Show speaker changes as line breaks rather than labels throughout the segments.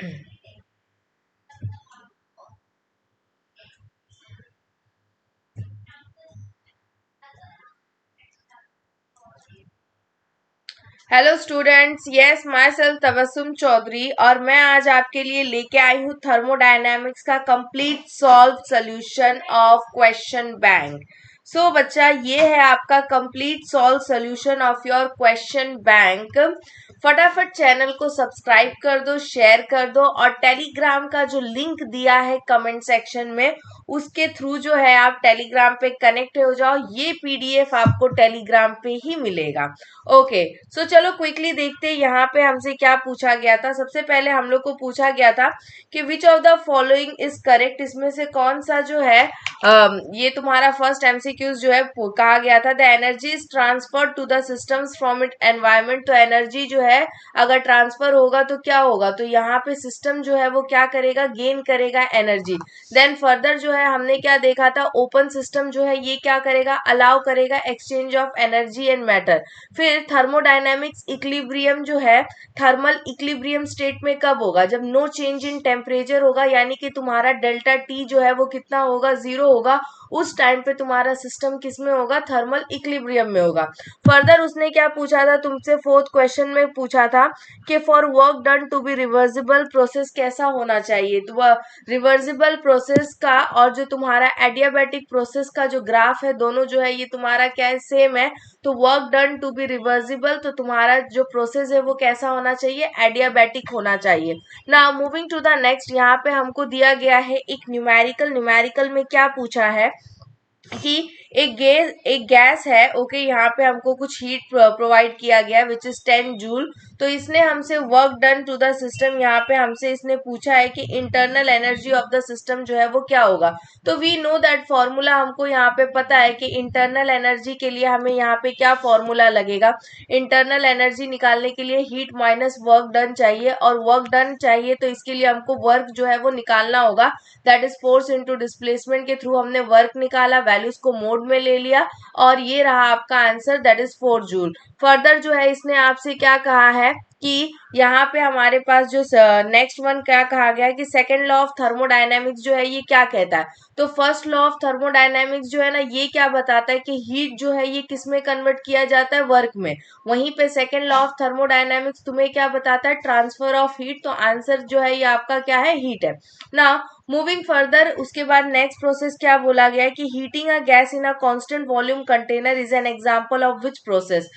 Hello students, yes myself Tabassum Chaudhary, और मैं आज आपके लिए लेके आई हूँ थर्मोडायनेमिक्स का complete solve solution of question bank. So बच्चा, ये है आपका complete solve solution of your question bank. फटाफट चैनल को सब्सक्राइब कर दो, शेयर कर दो, और टेलीग्राम का जो लिंक दिया है कमेंट सेक्शन में, उसके थ्रू जो है आप टेलीग्राम पे कनेक्ट हो जाओ। ये पीडीएफ आपको टेलीग्राम पे ही मिलेगा। ओके, सो चलो क्विकली देखते हैं यहाँ पे हमसे क्या पूछा गया था। सबसे पहले हम लोग को पूछा गया था कि which of the following is correct, इसमें से कौन सा जो है ये तुम्हारा फर्स्ट एमसीक्यूज जो है कहा गया था, the energy is transfer to the systems from it environment. तो एनर्जी जो है अगर ट्रांसफर होगा तो क्या होगा, तो यहाँ पे सिस्टम जो है वो क्या करेगा, गेन करेगा एनर्जी। देन फर्दर जो है हमने क्या देखा था, ओपन सिस्टम जो है ये क्या करेगा, अलाउ करेगा exchange of energy and matter. फिर थर्मोडायनेमिक्स इक्विलिब्रियम जो है, थर्मल इक्विलिब्रियम स्टेट में कब होगा, जब नो चेंज इन टेम्परेचर होगा, यानी कि तुम्हारा डेल्टा टी जो है वो कितना होगा, जीरो होगा। उस टाइम पे तुम्हारा सिस्टम किस में होगा, थर्मल इक्विलिब्रियम में होगा। फर्दर उसने क्या पूछा था तुमसे, फोर्थ क्वेश्चन में पूछा था कि for work done to be reversible process कैसा होना चाहिए। तो वह रिवर्सिबल प्रोसेस का और जो तुम्हारा एडियाबैटिक प्रोसेस का जो ग्राफ है, दोनों जो है ये तुम्हारा क्या है, सेम है। तो work done to be reversible, तो तुम्हारा जो प्रोसेस है वो कैसा होना चाहिए, एडियाबैटिक होना चाहिए। Now moving to the next, यहाँ पे हमको दिया गया है एक न्यूमेरिकल में क्या पूछा है कि एक गैस है। ओके, यहाँ पे हमको कुछ हीट प्रोवाइड किया गया विच इज 10 जूल। तो इसने हमसे work done to the system, यहाँ पे हमसे इसने पूछा है कि internal energy of the system जो है वो क्या होगा। तो वी नो दैट फॉर्मूला हमको यहाँ पे पता है कि इंटरनल एनर्जी के लिए हमें यहाँ पे क्या फॉर्मूला लगेगा। इंटरनल एनर्जी निकालने के लिए हीट माइनस वर्क डन चाहिए, और वर्क डन चाहिए तो इसके लिए हमको वर्क जो है वो निकालना होगा। That is force into displacement के थ्रू हमने वर्क निकाला, वैल्यूज को मोड में ले लिया, और ये रहा आपका answer, that is 4 joule. Further जो है इसने आपसे क्या कहा है कि यहाँ पे हमारे पास जो नेक्स्ट वन क्या कहा गया है कि सेकेंड लॉ ऑफ थर्मोडायनेमिक्स जो है ये क्या कहता है। तो फर्स्ट लॉ ऑफ थर्मोडायनेमिक्स जो है ना, ये क्या बताता है कि हीट जो है ये किस में कन्वर्ट किया जाता है, वर्क में। वहीं पे सेकेंड लॉ ऑफ थर्मोडायनेमिक्स तुम्हें क्या बताता है, ट्रांसफर ऑफ हीट। तो आंसर जो है ये आपका क्या है, हीट है ना। मूविंग फर्दर, उसके बाद नेक्स्ट प्रोसेस क्या बोला गया है कि heating a gas in a constant volume container is an example of which process.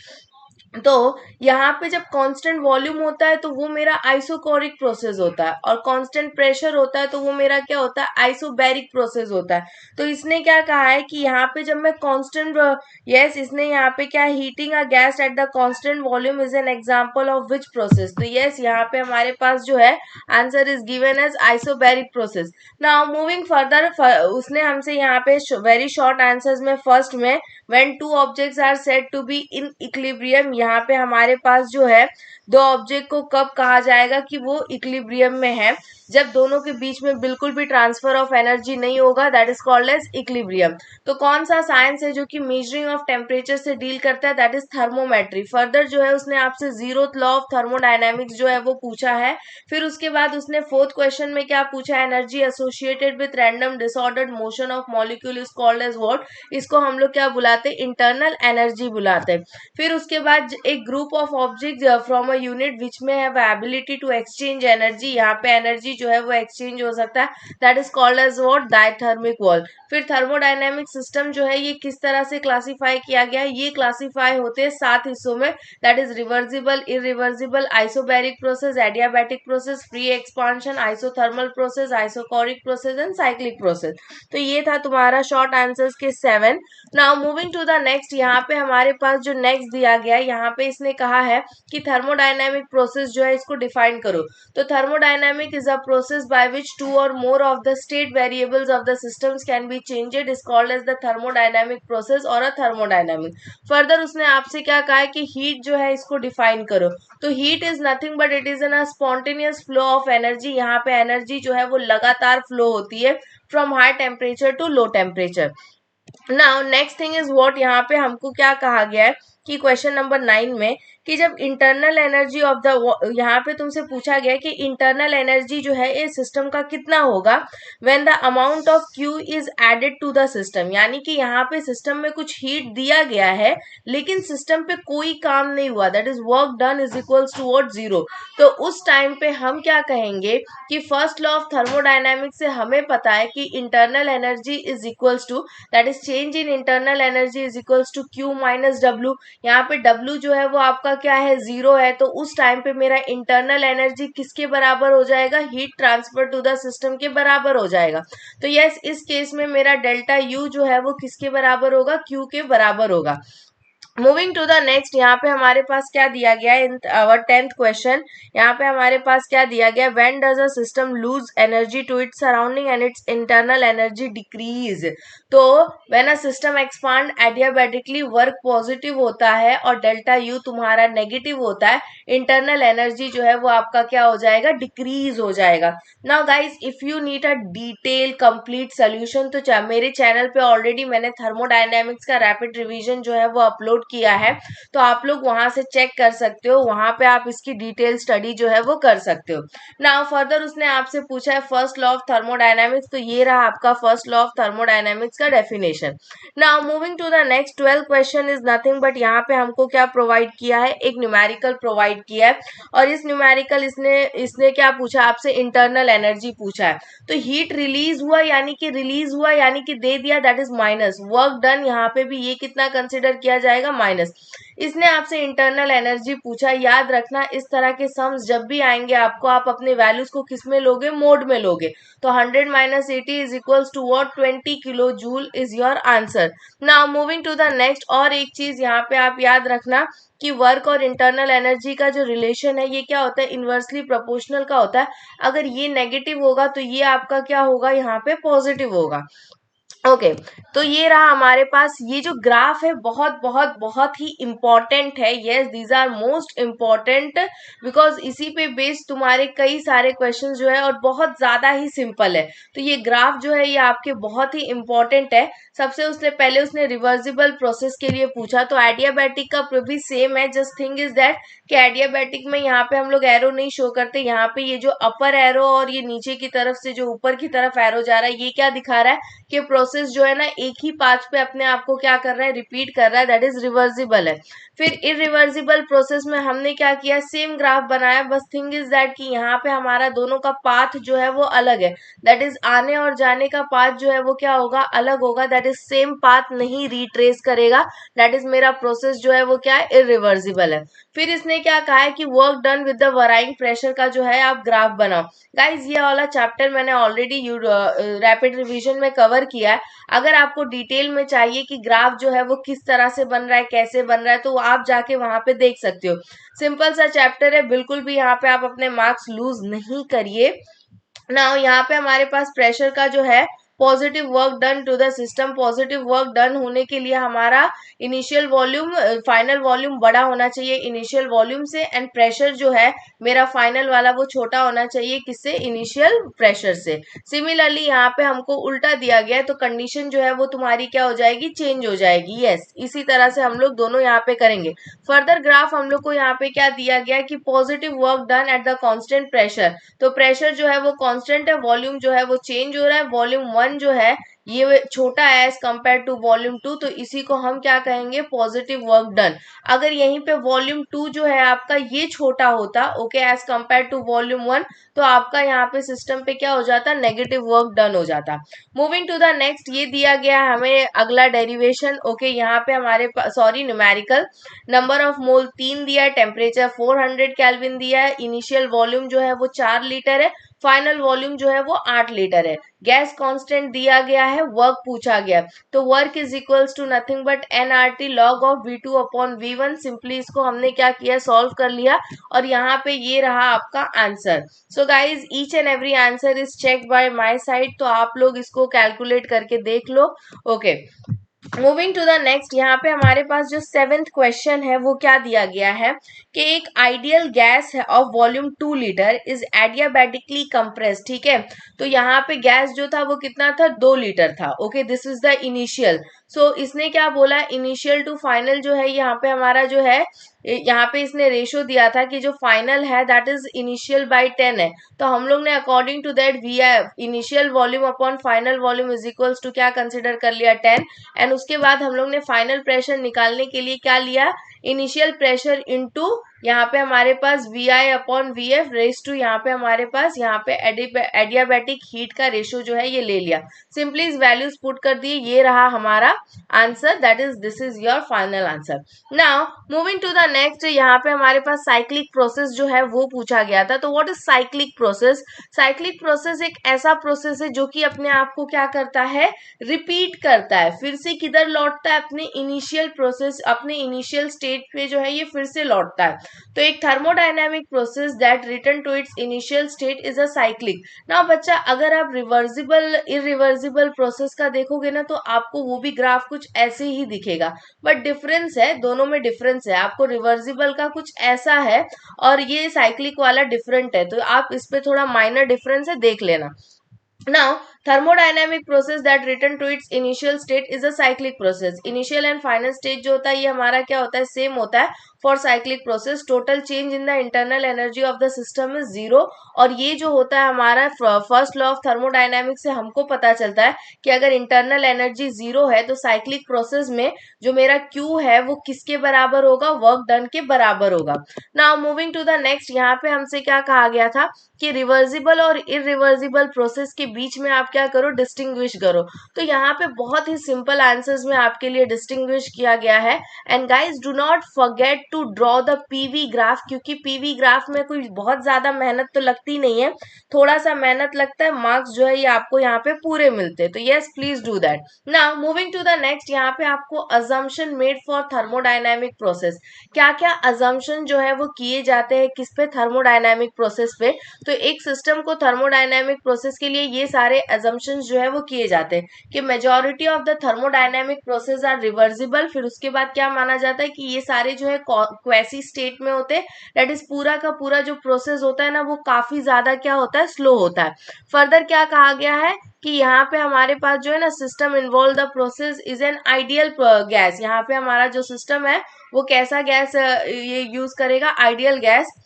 तो यहाँ पे जब कांस्टेंट वॉल्यूम होता है तो वो मेरा आइसोकोरिक प्रोसेस होता है, और कांस्टेंट प्रेशर होता है तो वो मेरा क्या होता है, आइसोबैरिक प्रोसेस होता है। तो इसने क्या कहा है कि यहाँ पे जब मैं कांस्टेंट, यस, इसने यहाँ पे क्या, heating a gas at the constant volume is an example of which process. तो यस, यहाँ पे हमारे पास जो है answer is given as isobaric process. Now moving further, उसने हमसे यहाँ पे वेरी शॉर्ट आंसर्स में फर्स्ट में when two objects are said to be in equilibrium, यहाँ पे हमारे पास जो है दो ऑब्जेक्ट को कब कहा जाएगा कि वो इक्विलिब्रियम में है, जब दोनों के बीच में बिल्कुल भी ट्रांसफर ऑफ एनर्जी नहीं होगा, that is called as equilibrium. तो कौन सा साइंस है जो कि मेजरिंग ऑफ टेम्परेचर से डील करता है, दैट इज थर्मोमेट्री। फर्दर जो है उसने आपसे जीरोथ लॉ ऑफ थर्मोडायनेमिक्स जो है वो पूछा है। फिर उसके बाद उसने फोर्थ क्वेश्चन में क्या पूछा, energy associated with random disordered motion of molecule is called as what. इसको हम लोग क्या बुलाते हैं, इंटरनल एनर्जी बुलाते हैं। फिर उसके बाद एक group of object from a unit which may have ability to exchange energy, यहाँ पे एनर्जी जो है वो एक्सचेंज हो सकता है, that is called as what, diathermic wall. फिर थर्मोडायनेमिक सिस्टम जो है ये किस तरह से क्लासिफाई किया गया है, ये क्लासिफाई होते हैं 7 हिस्सों में, that is reversible, irreversible, isobaric process, adiabatic process, free expansion, isothermal process, isochoric process and cyclic process. तो ये था तुम्हारा शॉर्ट आंसर्स के 7। Now moving to the next, यहाँ पे हमारे पास जो नेक्स्ट दिया गया है, यहाँ पे इसने कहा है कि थर्मोडायनेमिक प्रोसेस जो है इसको डिफाइन करो। तो thermodynamic is a process by which two और more of the state variables of the systems can be changed, is called as the thermodynamic process और अ थर्मोडायनेमिक। फर्दर उसने आपसे क्या कहा है कि हीट जो है इसको डिफाइन करो। तो heat is nothing but it is an a spontaneous flow of energy, यहाँ पे एनर्जी जो है वो लगातार फ्लो होती है from high temperature to low temperature. Now next thing is what, यहाँ पे हमको क्या कहा गया है कि क्वेश्चन नंबर 9 में कि जब इंटरनल एनर्जी ऑफ द, यहाँ पे तुमसे पूछा गया कि इंटरनल एनर्जी जो है इस सिस्टम का कितना होगा when the amount of Q is added to the system, यानी कि यहाँ पे सिस्टम में कुछ हीट दिया गया है लेकिन सिस्टम पे कोई काम नहीं हुआ, that is work done is equals to what, zero. तो उस टाइम पे हम क्या कहेंगे कि फर्स्ट लॉ ऑफ थर्मोडायनेमिक्स से हमें पता है कि internal energy is equals to, that is change in internal energy is equals to Q minus W. यहाँ पे डब्ल्यू जो है वो आपका क्या है, जीरो है। तो उस टाइम पे मेरा इंटरनल एनर्जी किसके बराबर हो जाएगा, heat transfer to the system के बराबर हो जाएगा। तो यस, इस केस में मेरा डेल्टा यू जो है वो किसके बराबर होगा, क्यू के बराबर होगा। मूविंग टू द नेक्स्ट, यहाँ पे हमारे पास क्या दिया गया है इन आवर 10th क्वेश्चन। यहाँ पे हमारे पास क्या दिया गया, when does a system lose energy to its surrounding and its internal energy decrease. तो when a system expand adiabatically work positive होता है और डेल्टा यू तुम्हारा नेगेटिव होता है, इंटरनल एनर्जी जो है वो आपका क्या हो जाएगा, डिक्रीज हो जाएगा। Now guys, if you need a detail complete solution तो मेरे चैनल पे ऑलरेडी मैंने थर्मोडायनेमिक्स का रैपिड रिवीजन जो है वो अपलोड किया है, तो आप लोग वहां से चेक कर सकते हो, वहां पे आप इसकी डिटेल स्टडी जो है वो कर सकते हो। नाउ फर्दर उसने आपसे पूछा है फर्स्ट लॉ ऑफ थर्मोडायनेमिक्स, तो ये रहा आपका फर्स्ट लॉ ऑफ थर्मोडायनेमिक्स का definition. Now moving to the next 12th question is nothing but यहाँ पे हमको क्या प्रोवाइड किया है, एक न्यूमेरिकल प्रोवाइड किया है। और इस न्यूमेरिकल इसने इसने क्या पूछा आपसे, इंटरनल एनर्जी पूछा है। तो हीट रिलीज हुआ यानी कि दे दिया, that is minus work done, यहाँ पे भी ये कितना कंसिडर किया जाएगा, माइनस। इसने आपसे इंटरनल एनर्जी पूछा, याद रखना इस तरह के सम्स जब भी आएंगे आपको, आप अपने वैल्यूज को किस में लोगे, मोड में लोगे। तो 100 minus 80 is equals to what, 20 kilo joule is your answer. Now moving to the next, और एक चीज यहाँ पे आप याद रखना कि वर्क और इंटरनल एनर्जी का जो रिलेशन है ये क्या होता है, इनवर्सली प्रोपोर्शनल का होता है। अगर ये नेगेटिव होगा तो ये आपका क्या होगा, यहाँ पे पॉजिटिव होगा। ओके तो ये रहा हमारे पास, ये जो ग्राफ है बहुत बहुत बहुत ही इंपॉर्टेंट है। Yes, these are most important because इसी पे बेस्ड तुम्हारे कई सारे क्वेश्चन जो है, और बहुत ज्यादा ही सिंपल है। तो ये ग्राफ जो है ये आपके बहुत ही इंपॉर्टेंट है। सबसे उसने पहले उसने रिवर्सिबल प्रोसेस के लिए पूछा, तो एडियाबैटिक का भी सेम है। जस्ट थिंग इज दैट कि एडियाबैटिक में यहाँ पे हम लोग एरो नहीं शो करते, यहाँ पे ये जो अपर एरो और ये नीचे की तरफ से जो ऊपर की तरफ एरो जा रहा है, ये क्या दिखा रहा है कि प्रोसेस जो है ना एक ही पाथ पे अपने आप को क्या कर रहा है, रिपीट कर रहा है, दैट इज रिवर्सिबल है। फिर इरिवर्सिबल प्रोसेस में हमने क्या किया, सेम ग्राफ बनाया, बस थिंग इज दैट कि यहाँ पे हमारा दोनों का पाथ जो है वो अलग है, दैट इज आने और जाने का पाथ जो है वो क्या होगा, अलग होगा, दैट इज सेम पाथ नहीं रिट्रेस करेगा, दैट इज मेरा प्रोसेस जो है वो क्या है, इरिवर्सिबल है। फिर इसने क्या कहा है कि work done with the varying pressure का जो है आप ग्राफ बनाओ। गाइज ये वाला चैप्टर मैंने ऑलरेडी रैपिड रिवीजन में कवर किया है। अगर आपको डिटेल में चाहिए कि ग्राफ जो है वो किस तरह से बन रहा है, कैसे बन रहा है, तो आप जाके वहां पे देख सकते हो। सिंपल सा चैप्टर है, बिल्कुल भी यहाँ पे आप अपने मार्क्स लूज नहीं करिए। नाउ यहाँ पे हमारे पास प्रेशर का जो है positive work done to the system, positive work done होने के लिए हमारा इनिशियल वॉल्यूम फाइनल वॉल्यूम बड़ा होना चाहिए इनिशियल वॉल्यूम से, एंड प्रेशर जो है मेरा फाइनल वाला वो छोटा होना चाहिए किससे, इनिशियल प्रेशर से। सिमिलरली यहाँ पे हमको उल्टा दिया गया है, तो कंडीशन जो है वो तुम्हारी क्या हो जाएगी, चेंज हो जाएगी। यस, इसी तरह से हम लोग दोनों यहाँ पे करेंगे। फर्दर ग्राफ हम लोग को यहाँ पे क्या दिया गया कि positive work done at the constant pressure, तो प्रेशर जो है वो कांस्टेंट है, वॉल्यूम जो है वो चेंज हो रहा है, वॉल्यूम 1 जो है ये छोटा है एज कंपेयर टू वॉल्यूम 2, तो इसी को हम क्या कहेंगे, पॉजिटिव वर्क डन। अगर यहीं पे वॉल्यूम 2 जो है आपका ये छोटा होता, okay, as compare to volume 1, तो आपका यहाँ पे सिस्टम पे क्या हो जाता, नेगेटिव वर्क डन हो जाता। मूविंग टू द नेक्स्ट, ये दिया गया है हमें अगला डेरिवेशन। ओके यहाँ पे हमारे पास sorry numerical, number of mole 3 दिया है, टेम्परेचर 400 केल्विन दिया है, इनिशियल वॉल्यूम जो है वो 4 लीटर है, फाइनल वॉल्यूम जो है वो 8 लीटर है, गैस कांस्टेंट दिया गया है, वर्क पूछा गया, तो work is equals to nothing but nRT log of V2 upon V1। Simply इसको हमने क्या किया, सॉल्व कर लिया, और यहाँ पे ये रहा आपका answer. So guys each and every answer is check by my side, तो आप लोग इसको कैलकुलेट करके देख लो। Okay moving to the next, यहाँ पे हमारे पास जो 7th क्वेश्चन है वो क्या दिया गया है कि एक आइडियल गैस है of volume 2 litre is adiabatically compress. ठीक है, तो यहाँ पे गैस जो था वो कितना था, 2 लीटर था। Okay, this is the initial. So इसने क्या बोला, इनिशियल टू फाइनल जो है यहाँ पे हमारा जो है, यहाँ पे इसने रेशो दिया था कि जो फाइनल है दैट इज इनिशियल बाय 10 है। तो हम लोग ने according to that we initial volume upon final volume is equals to क्या कंसिडर कर लिया, 10। एंड उसके बाद हम लोग ने फाइनल प्रेशर निकालने के लिए क्या लिया, इनिशियल प्रेशर इनटू यहाँ पे हमारे पास V I upon V F raise to यहाँ पे हमारे पास यहाँ पे एडियाबैटिक हीट का रेशो जो है ये ले लिया। सिंपली इस वैल्यूज पुट कर दिए, ये रहा हमारा answer, that is this is your final answer. Now moving to the next, यहाँ पे हमारे पास साइक्लिक प्रोसेस जो है वो पूछा गया था। तो what is cyclic process? Cyclic process एक ऐसा प्रोसेस है जो कि अपने आप को क्या करता है, रिपीट करता है, फिर से किधर लौटता है, अपने इनिशियल प्रोसेस, अपने इनिशियल स्टेट पे जो है ये फिर से लौटता है। तो एक thermodynamic process that return to its initial state is a cyclic. ना बच्चा, अगर आप रिवर्सिबल इरिवर्सिबल प्रोसेस का देखोगे ना तो आपको वो भी ग्राफ कुछ ऐसे ही दिखेगा, बट डिफरेंस है, दोनों में डिफरेंस है। आपको रिवर्सिबल का कुछ ऐसा है और ये साइक्लिक वाला डिफरेंट है, तो आप इस पे थोड़ा माइनर डिफरेंस है, देख लेना। Now, thermodynamic process that return to its initial state is a cyclic process. Initial and final state जो होता है ये हमारा क्या होता है, सेम होता है for cyclic process. Total change in the internal energy of the system is 0। और ये जो होता है हमारा फर्स्ट लॉ ऑफ थर्मोडायनेमिक्स से हमको पता चलता है कि अगर इंटरनल एनर्जी 0 है तो साइक्लिक प्रोसेस में जो मेरा Q है वो किसके बराबर होगा, वर्क डन के बराबर होगा। Now moving to the next, यहाँ पे हमसे क्या कहा गया था कि रिवर्सिबल और इरिवर्सिबल प्रोसेस के बीच में आप क्या करो, डिस्टिंग्विश करो। तो यहाँ पे बहुत ही सिंपल आंसर्स में आपके लिए डिस्टिंग्विश किया गया है। And guys do not forget to draw the PV graph, क्योंकि पीवी ग्राफ में कोई बहुत ज्यादा मेहनत तो लगती नहीं है, थोड़ा सा मेहनत लगता है, मार्क्स जो है ये आपको यहाँ पे पूरे मिलते हैं। तो yes, please do that. Now moving to the next, यहाँ पे आपको assumption made for thermodynamic process, क्या क्या अजम्पशन जो है वो किए जाते हैं किस पे, थर्मोडायनेमिक प्रोसेस पे। तो एक सिस्टम को थर्मोडायनेमिक प्रोसेस के लिए ये सारे अजम्पशंस जो है वो किए जाते हैं कि majority of the thermodynamic process are reversible. फिर उसके बाद क्या माना जाता है कि ये सारे जो है क्वेसी स्टेट में होते हैं, दैट इज पूरा का पूरा जो प्रोसेस होता है ना वो काफी ज्यादा क्या होता है, स्लो होता है। फर्दर क्या कहा गया है कि यहाँ पे हमारे पास जो है ना, system involve the process is an ideal gas. यहाँ पे हमारा जो सिस्टम है वो कैसा गैस ये यूज करेगा, आइडियल गैस।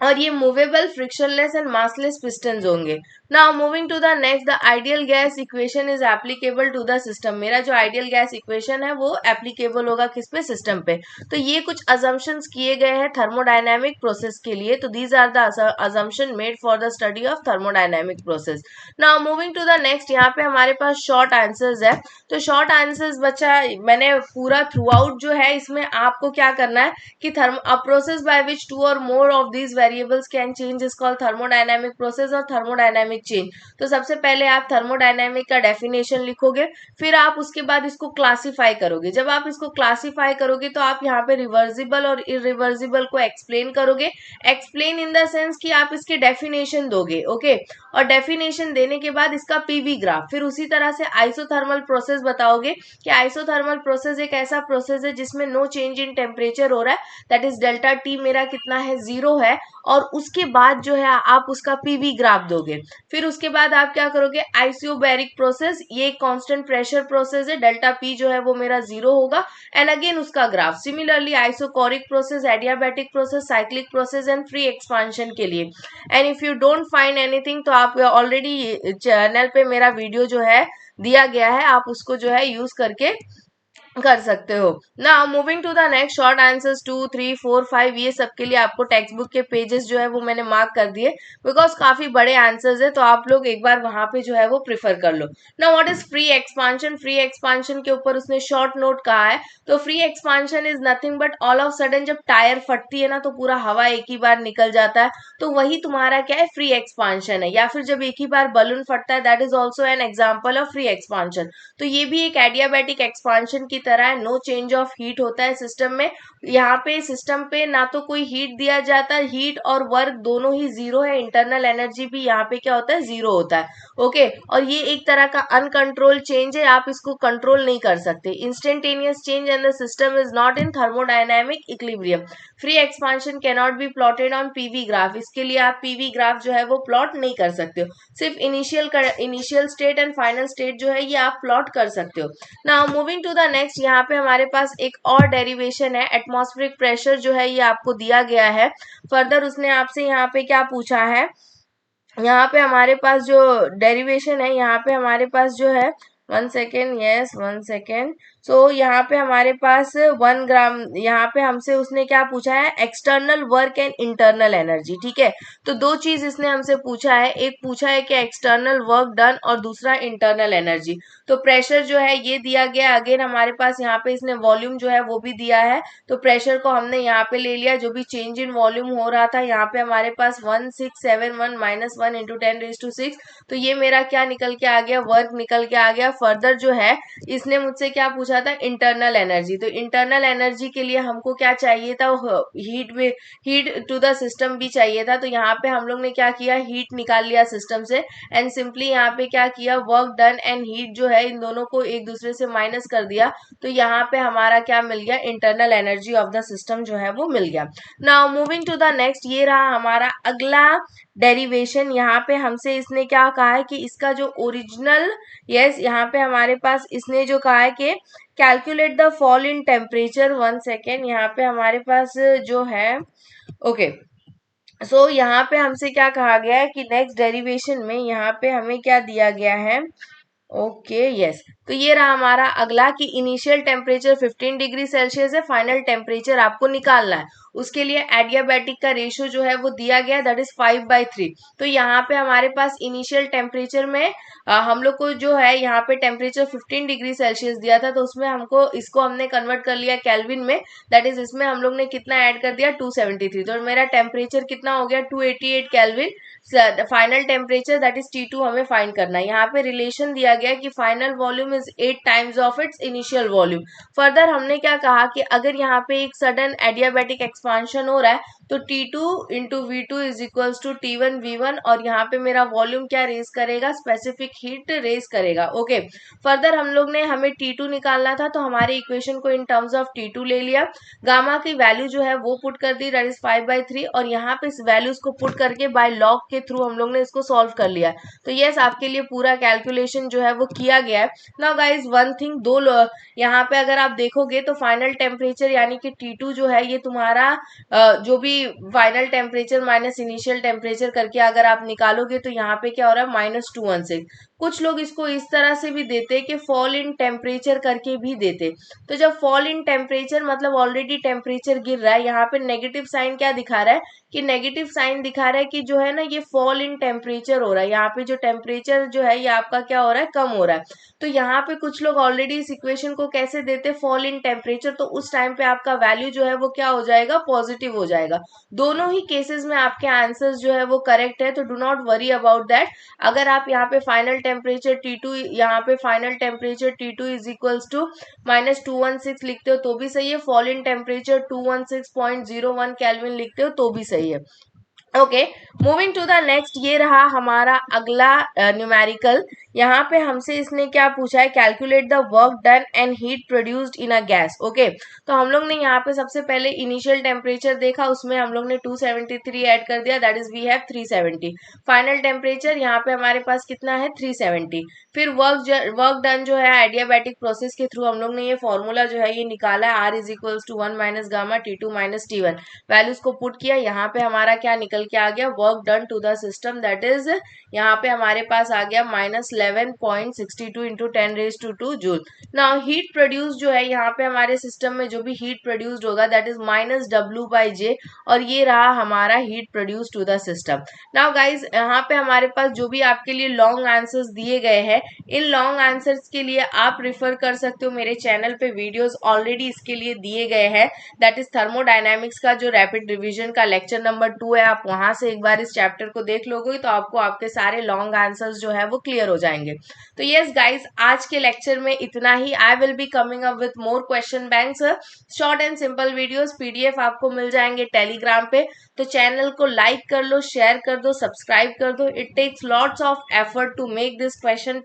और ये movable, frictionless and massless pistons होंगे। Now moving to the next, the ideal gas equation is applicable to the system. मेरा जो आइडियल गैस इक्वेशन है वो एप्लीकेबल होगा किस पे, सिस्टम पे। तो ये कुछ अजम्पशंस किए गए हैं थर्मोडायनेमिक प्रोसेस के लिए। तो these are the assumption made for the study of thermodynamic process. Now moving to the next, यहाँ पे हमारे पास शॉर्ट आंसर्स है। तो शॉर्ट आंसर्स बच्चा, मैंने पूरा थ्रू आउट जो है इसमें आपको क्या करना है कि a process by which two और more of these variables can change is called thermodynamic process और थर्मोडायनेमिक चेंज। तो सबसे पहले आप थर्मोडायनेमिक का डेफिनेशन लिखोगे, फिर आप उसके बाद इसको क्लासिफाई करोगे। जब आप इसको क्लासिफाई करोगे तो आप यहाँ पे रिवर्सिबल और इरिवर्सिबल को एक्सप्लेन करोगे। एक्सप्लेन इन द सेंस कि आप इसके डेफिनेशन दोगे, ओके। और डेफिनेशन देने के बाद इसका पीवी ग्राफ, फिर उसी तरह से आइसोथर्मल प्रोसेस बताओगे कि आइसोथर्मल प्रोसेस एक ऐसा प्रोसेस है जिसमें नो चेंज इन टेम्परेचर हो रहा है, दैट इज डेल्टा टी मेरा कितना है, 0 है। और उसके बाद जो है आप उसका पीवी ग्राफ दोगे। फिर उसके बाद आप क्या करोगे, आइसोबैरिक प्रोसेस, ये कांस्टेंट प्रेशर प्रोसेस है, डेल्टा पी जो है वो मेरा 0 होगा। एंड अगेन उसका graph. Similarly isochoric process, adiabatic process, cyclic process and free expansion के लिए। And if you don't find anything तो आप ऑलरेडी चैनल पे मेरा वीडियो जो है दिया गया है, आप उसको जो है यूज करके कर सकते हो। Now moving to the next, short answers 2, 3, 4, 5 ये सब के लिए आपको टेक्स्ट बुक के पेजेस जो है वो मैंने मार्क कर दिए, बिकॉज काफी बड़े आंसर्स है, तो आप लोग एक बार वहां पे जो है वो प्रिफर कर लो। Now what is free expansion? Free expansion के ऊपर उसने शॉर्ट नोट कहा है। तो free expansion is nothing but all of sudden जब टायर फटती है ना तो पूरा हवा एक ही बार निकल जाता है, तो वही तुम्हारा क्या है, फ्री एक्सपांशन है। या फिर जब एक ही बार बलून फटता है, that is also an example of free expansion. तो ये भी एक एडियाबैटिक एक्सपांशन की तरह है, नो चेंज ऑफ हीट होता है सिस्टम में। यहाँ पे सिस्टम पे ना तो कोई हीट दिया जाता है, हीट और वर्क दोनों ही जीरो है, इंटरनल एनर्जी भी यहाँ पे क्या होता है, जीरो होता है। ओके, और ये एक तरह का अनकंट्रोल चेंज है, आप इसको कंट्रोल नहीं कर सकते। Instantaneous change and the system is not in thermodynamic equilibrium. Free expansion can not be plotted on PV graph, इसके लिए आप पीवी ग्राफ जो है वो प्लॉट नहीं कर सकते हो। सिर्फ initial state and final state जो है ये आप प्लॉट कर सकते हो। Now moving to the next, यहाँ पे हमारे पास एक और डेरिवेशन है, एटमॉस्फेरिक प्रेशर जो है ये आपको दिया गया है। फर्दर उसने आपसे यहाँ पे क्या पूछा है, यहाँ पे हमारे पास जो डेरिवेशन है, यहाँ पे हमारे पास जो है 1 सेकेंड, यस 1 सेकेंड। सो यहाँ पे हमारे पास 1 ग्राम, यहाँ पे हमसे उसने क्या पूछा है, external work and internal energy. ठीक है, तो दो चीज इसने हमसे पूछा है, एक पूछा है कि एक्सटर्नल वर्क डन और दूसरा इंटरनल एनर्जी। तो प्रेशर जो है ये दिया गया, अगेन हमारे पास यहाँ पे इसने वॉल्यूम जो है वो भी दिया है, तो प्रेशर को हमने यहाँ पे ले लिया, जो भी चेंज इन वॉल्यूम हो रहा था यहाँ पे हमारे पास 1671 - 1 × 10⁶, तो ये मेरा क्या निकल के आ गया, वर्क निकल के आ गया। फर्दर जो है इसने मुझसे क्या पूछा था, इंटरनल एनर्जी। तो इंटरनल एनर्जी के लिए हमको क्या चाहिए था, हीट टू द सिस्टम भी चाहिए था। तो यहाँ पे हम लोग ने क्या किया, हीट निकाल लिया सिस्टम से एंड सिंपली यहाँ पे क्या किया, वर्क डन एंड हीट जो है इन दोनों को एक दूसरे से माइनस कर दिया। तो यहाँ पे हमारा क्या मिल गया, internal energy of the system जो है वो मिल गया। Now moving to the next, ये रहा हमारा अगला डेरिवेशन। यहाँ पे हमसे इसने क्या कहा है कि इसका जो ओरिजिनल, यस यहाँ पे हमारे पास इसने जो कहा है कि calculate the fall in temperature. 1 second, यहाँ पे हमारे पास जो है, ओके सो यहाँ पे हमसे क्या कहा गया है कि नेक्स्ट डेरिवेशन में यहाँ पे हमें क्या दिया गया है, ओके यस, तो ये रहा हमारा अगला कि इनिशियल टेम्परेचर 15 डिग्री सेल्सियस है, फाइनल टेम्परेचर आपको निकालना है। उसके लिए एडियाबैटिक का रेशियो जो है वो दिया गया, दैट इज 5/3। तो यहाँ पे हमारे पास इनिशियल टेम्परेचर में हम लोग को जो है यहाँ पे टेम्परेचर 15 डिग्री सेल्सियस दिया था, तो उसमें हमको इसको हमने कन्वर्ट कर लिया केल्विन में, दैट इज इसमें हम लोग ने कितना ऐड कर दिया, 273। तो मेरा टेम्परेचर कितना हो गया, 288 kelvin. Final temperature that is T2 हमें फाइंड करना है। यहाँ पे रिलेशन दिया गया कि final volume is 8 times of its initial volume. Further हमने क्या कहा कि अगर यहाँ पे एक सडन एडियाबैटिक एक्सपांशन हो रहा है तो T2 × V2 is equals to T1 V1, और यहाँ पे मेरा वॉल्यूम क्या रेज करेगा, स्पेसिफिक हीट रेज करेगा। ओके, फर्दर हम लोग ने, हमें T2 निकालना था तो हमारे इक्वेशन को इन टर्म्स ऑफ T2 ले लिया, गामा की वैल्यू जो है वो पुट कर दी, दैट इज 5/3, और यहाँ पे इस वैल्यूज को पुट करके बाय लॉग के थ्रू हम लोग ने इसको सॉल्व कर लिया। तो यस, आपके लिए पूरा कैलकुलेशन जो है वो किया गया है। नाउ गाइज वन थिंग, यहाँ पे अगर आप देखोगे तो फाइनल टेम्परेचर यानी कि T2 जो है ये तुम्हारा जो भी final temperature minus initial temperature करके अगर आप निकालोगे तो यहाँ पे क्या हो रहा है, -216। कुछ लोग इसको इस तरह से भी देते कि फॉल इन टेम्परेचर करके भी देते। तो जब फॉल इन टेम्परेचर मतलब ऑलरेडी टेम्परेचर गिर रहा है, यहाँ पे नेगेटिव साइन क्या दिखा रहा है कि नेगेटिव साइन दिखा रहा है कि जो है ना ये फॉल इन टेम्परेचर हो रहा है, यहाँ पे जो टेम्परेचर जो है ये आपका क्या हो रहा है, कम हो रहा है। तो यहाँ पे कुछ लोग ऑलरेडी इस इक्वेशन को कैसे देते, फॉल इन टेम्परेचर, तो उस टाइम पे आपका वैल्यू जो है वो क्या हो जाएगा, पॉजिटिव हो जाएगा। दोनों ही केसेस में आपके आंसर्स जो है वो करेक्ट है, तो do not worry about that. अगर आप यहाँ पे फाइनल टेम्परेचर T2, यहाँ पे final temperature T2 is equals to -216 लिखते हो तो भी सही है, फॉल इन टेम्परेचर 216.01 केल्विन लिखते हो तो भी सही है। Okay, moving to the next, ये रहा हमारा अगला न्यूमेरिकल। यहाँ पे हमसे इसने क्या पूछा है, calculate the work done and heat produced in a gas. Okay, तो हम लोग ने यहाँ पे सबसे पहले इनिशियल टेम्परेचर देखा, उसमें हम लोग ने 273 ऐड कर दिया, that is we have 370। Final temperature यहाँ पे हमारे पास कितना है, 370। फिर वर्क डन जो है एडियाबैटिक प्रोसेस के थ्रू हम लोग ने ये फॉर्मूला जो है ये निकाला है, R is equals to 1 - gamma T2 - T1। Values को पुट किया, यहाँ पे हमारा क्या निकल के आ गया, work done to the system, that is यहाँ पे हमारे पास आ गया -11.62 × 10⁻²2 जूल। नाउ हीट प्रोड्यूस जो है यहाँ पे हमारे सिस्टम में जो भी हीट प्रोड्यूस्ड होगा दैट इज -W/J, और ये रहा हमारा heat produce to the system. Now guys यहाँ पे हमारे पास जो भी आपके लिए लॉन्ग आंसर्स दिए गए हैं, इन लॉन्ग आंसर्स के लिए आप रिफर कर सकते हो, मेरे चैनल पे वीडियोस ऑलरेडी इसके लिए दिए गए हैं, दैट इज थर्मोडायनामिक्स का जो रैपिड रिवीजन का लेक्चर नंबर 2 है, आप वहां से एक बार इस चैप्टर को देख लोगे तो आपको आपके सारे लॉन्ग आंसर्स जो है वो क्लियर हो जाएंगे। जाएंगे। तो यस गाइज, आज के लेक्चर में इतना ही। I will be coming up with more question banks, short and simple videos, PDF आपको मिल जाएंगे टेलीग्राम पे। तो चैनल को लाइक कर लो, शेयर कर दो, सब्सक्राइब कर दो। It takes lots of effort to make this question